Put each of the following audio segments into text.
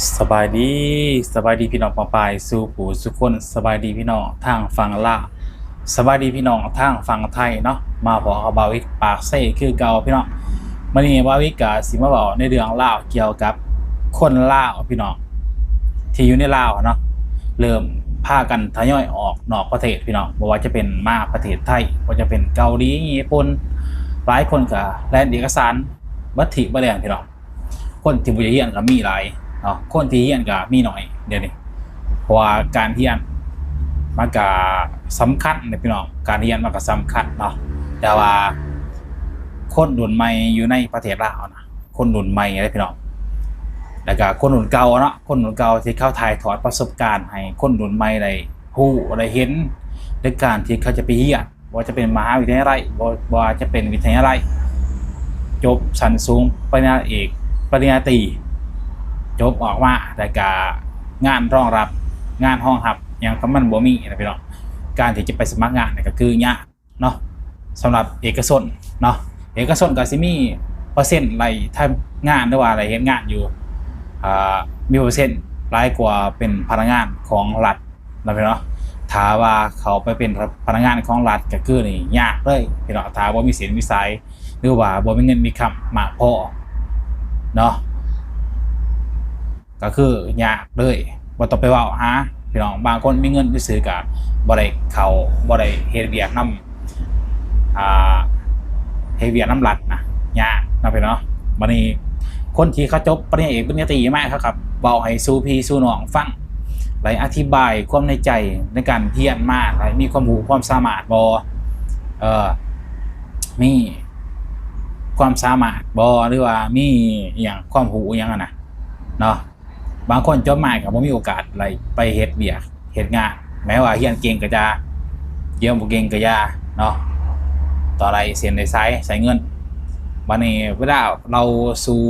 สบายดีพี่น้องปองปายสู่ผู้สุคนสบายดีพี่น้องทางฝั่งลาวสบายดีพี่น้องทางฝั่งไทยเนาะมาพอเอาบาวิกปากเซ่คือเก่าพี่น้องมื้อนี้บาวิกก็สิมาเว้าในเรื่องลาวเกี่ยวกับคนลาวพี่น้องที่อยู่ในลาวเนาะเริ่มพากันทยอยออกนอกประเทศพี่น้องบ่ว่าจะเป็นมาประเทศไทยบ่ว่าจะเป็นเกาหลีญี่ปุ่นหลายคนก็แลนเอกสารบัตรถิบ่แลนพี่น้องคนที่บ่ได้เรียนก็มีหลายคนที่เรียนก็มีหน่อยเดี๋ยวนี้เพราะว่าการเรียนมันก็สำคัญนะพี่น้องการเรียนมันก็สำคัญเนาะแต่ว่าคนรุ่นใหม่อยู่ในประเทศลาวนะคนรุ่นใหม่อะไรพี่น้องแล้วก็คนรุ่นเก่าเนาะคนรุ่นเก่าที่เข้าถ่ายทอดประสบการณ์ให้คนรุ่นใหม่ได้รู้ได้เห็นในการที่เขาจะไปเรียนว่าจะเป็นมหาวิทยาลัยว่าจะเป็นวิทยาลัยจบชั้นสูงปริญญาเอกปริญญาตรีจบออกมาแต่กางานรองรับงานห้องหับอย่างก็มันบ่มีนะพี่น้องการที่จะไปสมัครงานก็คือยากเนาะสำหรับเอกชนเนาะเอกชนก็สิมีเปอร์เซ็นต์อะไรถ้างานหรือว่าอะไรเฮ็ดงานอยู่มีเปอร์เซ็นต์หลายกว่าเป็นพนักงานของรัฐนะพี่น้องถ้าว่าเขาไปเป็นพนักงานของรัฐก็คือนี่ยากเลยพี่น้องถ้าบ่มีเสียงมีสายหรือว่าบ่มีเงินมีคำมากพอเนาะก็คือยากเลยบ่ต้องไปเว้าหาพี่น้องบางคนมีเงินซื้อก็บ่ได้เข้าบ่ได้เฮ็ดเวียกนำเฮ็ดเวียกนำรัฐนะยากนะพี่น้องบัดนี้คนที่เขาจบปริญญาเอกปริญญาตรีมาครับเว้าให้สู่พี่สู่น้องฟังไหลอธิบายความในใจในการเรียนมาไหลมีความรู้ความสามารถบ่มีความสามารถบ่หรือว่ามีอหยังความรู้อหยังน่ะเนาะบางคนจบมาก็บ่มีโอกาสอะไรไปเฮ็ดเวียกเฮ็ดงานแม้ว่าเรียนเก่งก็จะเรียนบ่เก่งก็อย่าเนาะต่ออะไรเสียนได้ใช้เงินบัดนี้เวลาเราสู่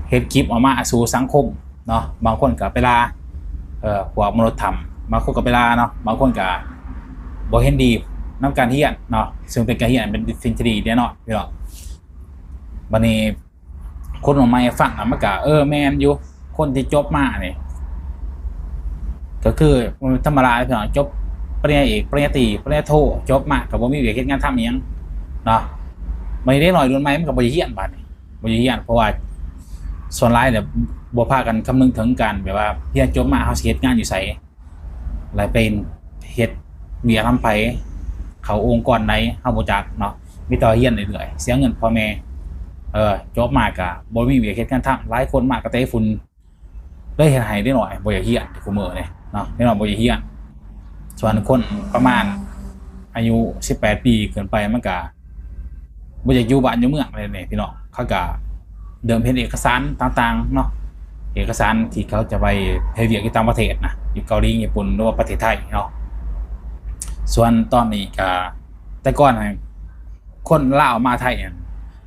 เฮ็ดคลิปออกมาสู่สังคมเนาะบางคนก็ไปลาพวกมนุษยธรรมบางคนก็ไปลาเนาะบางคนก็บ่เห็นดีนำการเรียนเนาะซึ่งเป็นการเรียนเป็นสิ่งที่ดีแน่นอนพี่น้องบัดนี้คนออกมาฟังมันก็แมนอยู่คนที่จบมาเนี่ยก็คือธรรมดาพี่น้องจบปริญญาเอกปริญญาตรีปริญญาโทจบมาก็บ่มีเวียกเฮ็ดงานทำอีหยังเนาะไม่ได้หน่อยรุ่นใหม่มันก็บ่เฮียนบาดนี้บ่เฮียนเพราะว่าส่วนหลายเนี่ยบ่พากันคำนึงถึงกันแบบว่าเรียนจบมาเฮาสิเฮ็ดงานอยู่ไสหลายเป็นเฮ็ดเวียกทำไผเข้าองค์กรใดเฮาบ่จักเนาะมีแต่เฮียนเรื่อยๆเสียเงินพ่อแม่จบมาก็บ่มีเวียกเฮ็ดงานทำหลายคนมากก็เตะฝุ่นเลยเฮ็ดให้ได้หน่อยบ่อยากเฮียนคุมื้อนี่เนาะได้หน่อยบ่อยากเฮียนส่วนคนประมาณอายุ18ปีขึ้นไปมันก็บ่อยากอยู่บ้านอยู่เมืองอะไรนี่พี่น้องเขาก็เดิมเฮ็ดเอกสารต่างๆเนาะเอกสารที่เขาจะไปเฮ็ดเวียกอยู่ต่างประเทศนะอยู่เกาหลีญี่ปุ่นหรือว่าประเทศไทยเนาะส่วนตอนนี้ก็แต่ก่อนคนลาวมาไทย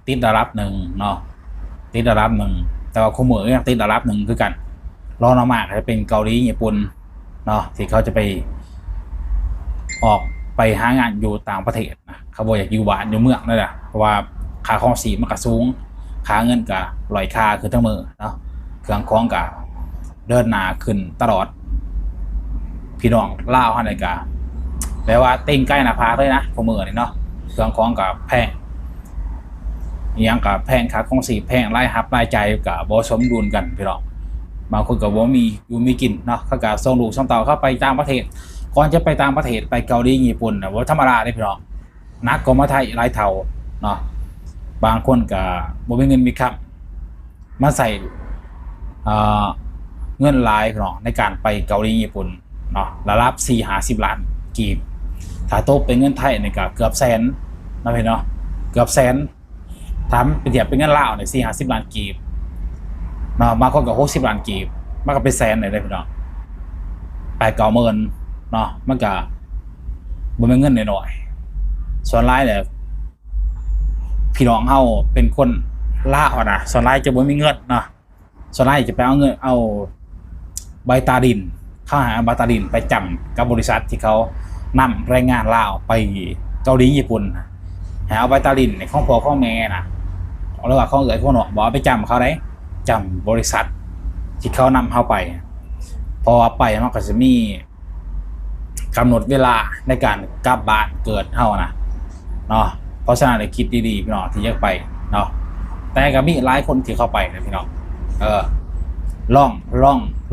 ติดระดับหนึ่งเนาะติดระดับหนึ่งแต่ว่าคุมื้อยังติดระดับหนึ่งคือกันรองลงมาจะเป็นเกาหลีญี่ปุ่นเนาะที่เขาจะไปออกไปหางานอยู่ต่างประเทศนะเขาบอกอยากอยู่บ้านอยู่เมืองนั่นแหละเพราะว่าค่าครองชีพมันก็สูงค่าเงินก็ลอยค่าคือทั้งมือเนาะเครื่องของก็เดินหน้าขึ้นตลอดพี่น้องลาวเฮานี่ก็แปลว่าเต็งใกล้หน้าผาเลยนะคุมื้อนี่เนาะเครื่องของก็แพงยังกับแพงค่าครองชีพแพงรายรับรายจ่ายก็บ่สมดุลกันพี่น้องบางคนก็บ่มีอยู่มีกินเนาะเขาก็ส่งลูกส่งเต้าเข้าไปต่างประเทศก่อนจะไปต่างประเทศไปเกาหลีญี่ปุ่นน่ะบ่ธรรมดาเด้พี่น้องหนักกว่ามาไทยหลายเท่าเนาะบางคนก็บ่มีเงินมีคำมาใส่เงินหลายพี่น้องในการไปเกาหลีญี่ปุ่นเนาะระดับ 4-50 ล้านกีบถ้าตกเป็นเงินไทยนี่ก็เกือบแสนนะพี่เนาะเกือบแสนถามเปรียบเทียบเป็นเงินลาวเนี่ย4-50 ล้านกีบเนาะบางคนก็60 ล้านกีบมันก็เป็นแสนเลยพี่น้อง8-9 หมื่นเนาะมันก็บ่แม่นเงินน้อยๆส่วนหลายเนี่ยพี่น้องเฮาเป็นคนลาวนะส่วนหลายจะบ่มีเงินเนาะส่วนหลายจะไปเอาเงินเอาใบตาดินเข้าหาใบตาดินไปจำกับบริษัทที่เขานำแรงงานลาวไปเกาหลีญี่ปุ่นหาเอาใบตาดินในของพ่อของแม่นะหรือว่าของเอ๋ยของน้องบ่เอาไปจำเขาได้ จำบริษัทที่เขานำเข้าไปพอไปมันก็จะมีกำหนดเวลาในการกลับบ้านเกิดเท่านะเนาะเพราะฉะนั้นคิดดีๆพี่น้องที่จะไปเนาะแต่ก็มีหลายคนที่เข้าไปนะพี่น้อง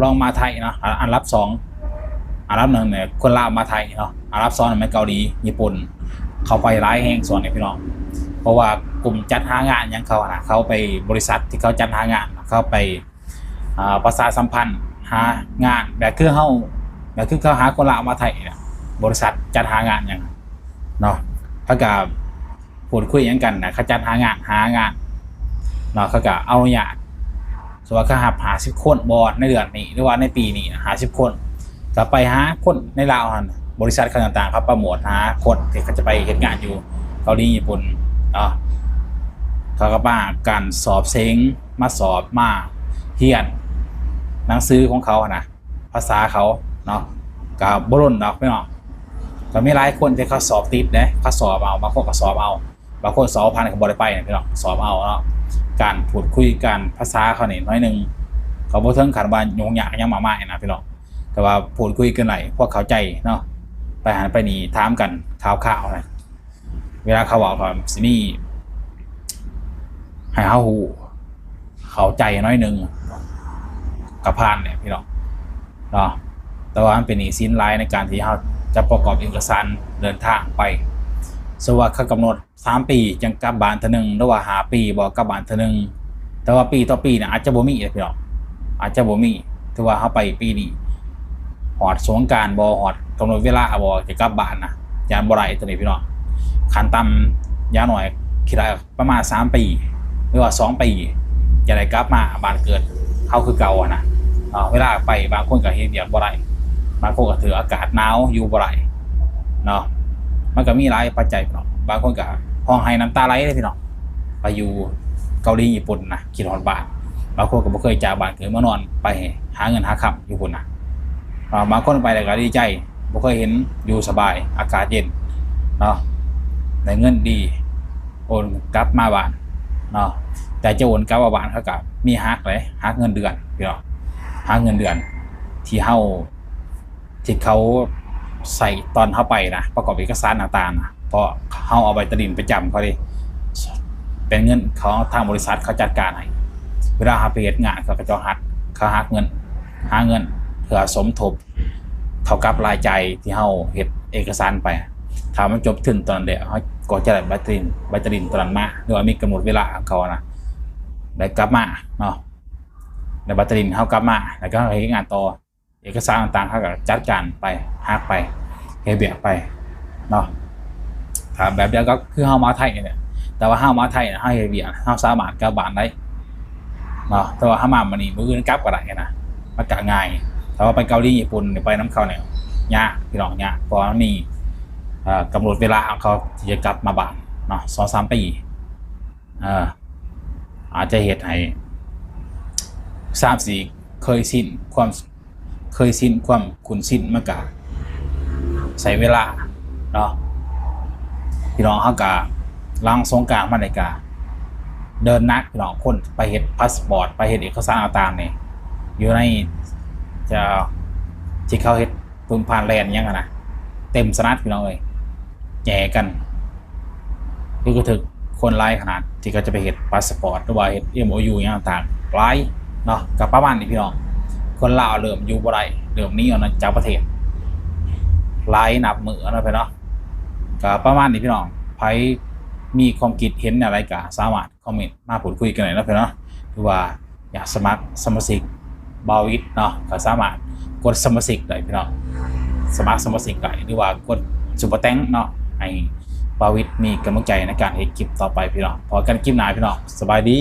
ลองมาไทยเนาะอันดับ2อันดับ1เนี่ยคนลาวมาไทยเนาะอันดับ2เนี่ยเกาหลีญี่ปุ่นเข้าไปหลายแห่งส่วนเนี่ยพี่น้องเพราะว่ากลุ่มจัดหางานยังเขานะเขาไปบริษัทที่เขาจัดหางานเขาไปประชาสัมพันธ์หางานแบบคือเขาหาคนลาวมาไทยเนี่ยบริษัทจัดหางานอย่างเนาะเขากับพูดคุยอย่างกันนะเขาจัดหางานเนาะเขากับเอาอย่างสมมติว่าเขา50 คนบอดในเดือนนี้หรือว่าในปีนี้50 คนจะไปหาคนในลาวบริษัทต่างๆครับโปรโมทหาคนที่เขาจะไปเห็นงานอยู่เกาหลีญี่ปุ่นเนาะเขาก็มาการสอบเซ็งมาสอบมาเฮียนหนังสือของเขานะภาษาเขาเนาะกับบรุนเนาะไม่เนาะก็มีหลายคนที่เขาสอบติดนะเขาสอบเอาบางคนก็สอบเอาบางคนสอบผ่านกับบริไปเนี่ยพี่น้องสอบเอาเนาะการพูดคุยกันภาษาเขาเนี่ยน้อยหนึ่งเขาบอกเรื่องขันบานยงยากยังมาไม่นะพี่น้องแต่ว่าพูดคุยกันไหนพวกเข้าใจเนาะไปหันไปนี่ถามกันข่าวๆนะเวลาเขาบอกว่าสิมีให้เขาหูเข้าใจน้อยหนึ่งกับผ่านเนี่ยพี่น้องเนาะแต่ว่ามันเป็นอีกสินไลน์ในการที่เขาจะประกอบเอกสารเดินทางไปสวัสดิ์เขากำหนด3 ปีจังกลับบ้านเท่านึงหรือว่า5 ปีบอกกลับบ้านเท่านึงแต่ว่าปีต่อปีเนี่ยอาจจะบ่มีพี่น้องอาจจะบ่มีถือว่าเขาไปปีนี้หอดสงกรานต์บ่หอดกำหนดเวลาบ่จะกลับบ้านนะยานบ่ได้ตัวนี้พี่น้องคันต่ำยาหน่อยคิดได้ประมาณ3 ปีหรือว่า2 ปีจะได้กลับมาบ้านเกิดเขาคือเก่านะเวลาไปบางคนก็เฮ็ดเวียกบ่ได้บางคนก็ถืออากาศหนาวอยู่บ่ได้เนาะมันก็มีหลายปัจจัยพี่น้องบางคนก็ห้องไห้น้ำตาไหลเลยพี่น้องไปอยู่เกาหลีญี่ปุ่นนะคิดฮอดบ้านบางคนก็บ่เคยจากบ้านเกิดมานอนไปหาเงินหาค่ำญี่ปุ่นนะบางคนไปแล้วก็ดีใจบ่เคยเห็นอยู่สบายอากาศเย็นเนาะได้เงินดีโอนกลับมาบ้านเนาะแต่จะโอนกลับมาบ้านเขาก็มีฮักเลยฮักเงินเดือนพี่น้องฮักเงินเดือนที่เขาใส่ตอนเข้าไปนะประกอบเอกสารต่างๆนะเพราะเขาเอาใบตรินไปจำเขาดิเป็นเงินของทางบริษัทเขาจัดการให้เวลาหาไปเหตุงานเขาก็จะหักเงินหาเงินเพื่อสมทบเท่ากับรายจ่ายที่เขาเหตุเอกสารไปถ้ามันจบถึงตอนเดียวเขาก็จะได้ใบตรินตอนนั้นมาหรือว่ามีกำหนดเวลาของเขานะได้กลับมาเนาะในใบตรินเขากลับมาแล้วก็เหตุงานต่อเอกสารต่างๆเขาก็จัดการไปหักไปเฮเบียไปเนาะแบบเดียวก็คือเฮามาไทยเนี่ยแต่ว่าเฮามาไทยเฮาเฮเบียเฮาสามารถกลับบ้านได้เนาะแต่ว่าเฮามามันนี่มื้ออื่นกลับก็ได้นะมันก็ง่ายแต่ว่าไปเกาหลีญี่ปุ่นไปน้ำเขาเนี่ยยากพี่น้องยากเพราะมันมีกำหนดเวลาของเขาที่จะกลับมาบ้านเนาะ2-3 ปีอาจจะเหตุให้3-4เคยสิ้นความขุ่นสิ้นมันก็ใส่เวลาเนาะพี่น้องเขาก็ล้างสงกรานต์มาในกาเดินนักพี่น้องคนไปเฮ็ดพาสปอร์ตไปเฮ็ดเอกสารต่างๆเนี่ยอยู่ในจะที่เขาเฮ็ดปุ่มผ่านแลนยังไงนะเต็มสนัดพี่น้องเลยแย่กันคือก็ถึกคนไล่ขนาดที่เขาจะไปเฮ็ดพาสปอร์ตหรือว่าเฮ็ด MOU อย่างต่างๆไล่เนาะกับประมาณนี้พี่น้องคนลาวเริ่มอยู่บ่ได้เริ่มนี้นะจากประเทศไล่นับมือนะพี่น้องกับประมาณนี้พี่น้องไผมีความคิดเห็นอะไรก็สามารถคอมเมนต์มาพูดคุยกันหน่อยนะพี่น้องหรือว่าอยากสมัครสมาชิกบาวิทเนาะก็สามารถกดสมาชิกได้พี่น้องสมัครสมาชิกได้หรือว่ากดซุปเปอร์แตงเนาะให้บาวิทมีกำลังใจในการให้คลิปต่อไปพี่น้องพอกันคลิปหน้าพี่น้องสบายดี